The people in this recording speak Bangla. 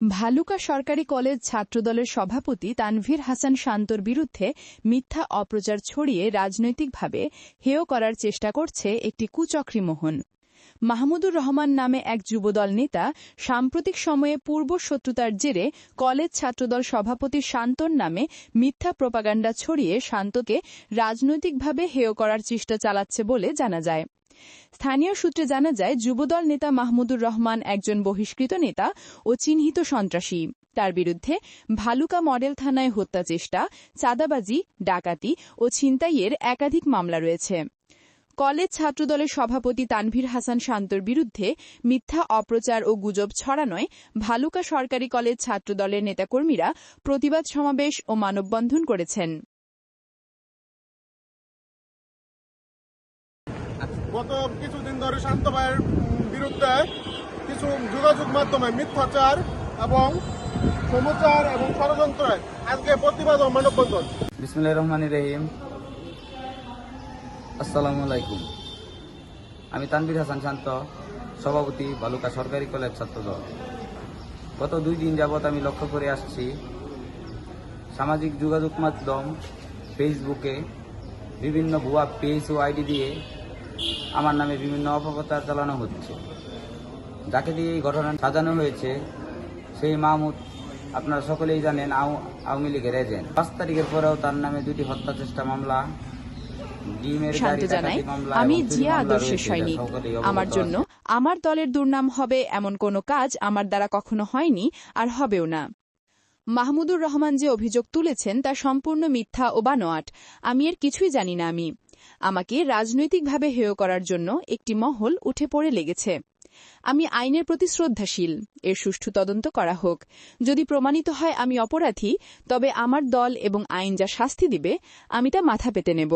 ভালুকা সরকারি কলেজ ছাত্রদলের সভাপতি তানভীর হাসান শান্তর বিরুদ্ধে মিথ্যা অপপ্রচার ছড়িয়ে রাজনৈতিকভাবে হেয় করার চেষ্টা করছে একটি কুচক্রী মহল। মাহমুদুর রহমান নামে এক যুবদল নেতা সাম্প্রতিক সময়ে পূর্বশত্রুতার জেরে কলেজ ছাত্রদল সভাপতি শান্তর নামে মিথ্যা প্রোপাগান্ডা ছড়িয়ে শান্তকে রাজনৈতিকভাবে হেয় করার চেষ্টা চালাচ্ছে বলে জানা যায়। স্থানীয় সূত্রে জানা যায়, যুবদল নেতা মাহমুদুর রহমান একজন বহিষ্কৃত নেতা ও চিহ্নিত সন্ত্রাসী। তার বিরুদ্ধে ভালুকা মডেল থানায় হত্যাচেষ্টা, চাঁদাবাজি, ডাকাতি ও ছিনতাইয়ের একাধিক মামলা রয়েছে। কলেজ ছাত্রদলের সভাপতি তানভীর হাসান শান্তর বিরুদ্ধে মিথ্যা অপপ্রচার ও গুজব ছড়ানোয় ভালুকা সরকারি কলেজ ছাত্রদলের নেতাকর্মীরা প্রতিবাদ সমাবেশ ও মানববন্ধন করেছেন। গত কিছুদিন ধরে শান্ত ভাইয়ের বিরুদ্ধে কিছু যোগাযোগ মাধ্যমে মিথ্যাচার এবং সমচার এবং ষড়যন্ত্রে আজকে প্রতিবাদ ও মানববন্ধন। বিসমিল্লাহির রহমানির রহিম। আসসালামু আলাইকুম। আমি তানভীর হাসান শান্ত, সভাপতি ভালুকা সরকারি কলেজ ছাত্রদল। গত 2 দিন যাবৎ আমি লক্ষ্য করে আসছি, সামাজিক যোগাযোগ মাধ্যম ফেসবুকে বিভিন্ন ভুয়া পেজ ও আইডি দিয়ে আমার নামে বিভিন্ন অপপ্রচার চালানো হচ্ছে। যাকে দিয়ে এই ঘটনা সাজানো হয়েছে সেই মাহমুদ, আপনারা সকলেই জানেন, আওয়ামী লীগের এজেন্ট। 5 তারিখের পরেও তার নামে 2টি হত্যা চেষ্টা মামলা, আমি জিয়া আদর্শের সৈনিক। আমার জন্য আমার দলের দুর্নাম হবে এমন কোনো কাজ আমার দ্বারা কখনো হয়নি আর হবেও না। মাহমুদুর রহমান যে অভিযোগ তুলেছেন তা সম্পূর্ণ মিথ্যা ও বানোয়াট। আমি এর কিছুই জানি না। আমাকে রাজনৈতিকভাবে হেয় করার জন্য একটি মহল উঠে পড়ে লেগেছে। আমি আইনের প্রতি শ্রদ্ধাশীল। এর সুষ্ঠু তদন্ত করা হোক। যদি প্রমাণিত হয় আমি অপরাধী, তবে আমার দল এবং আইন যা শাস্তি দিবে আমি তা মাথা পেতে নেব।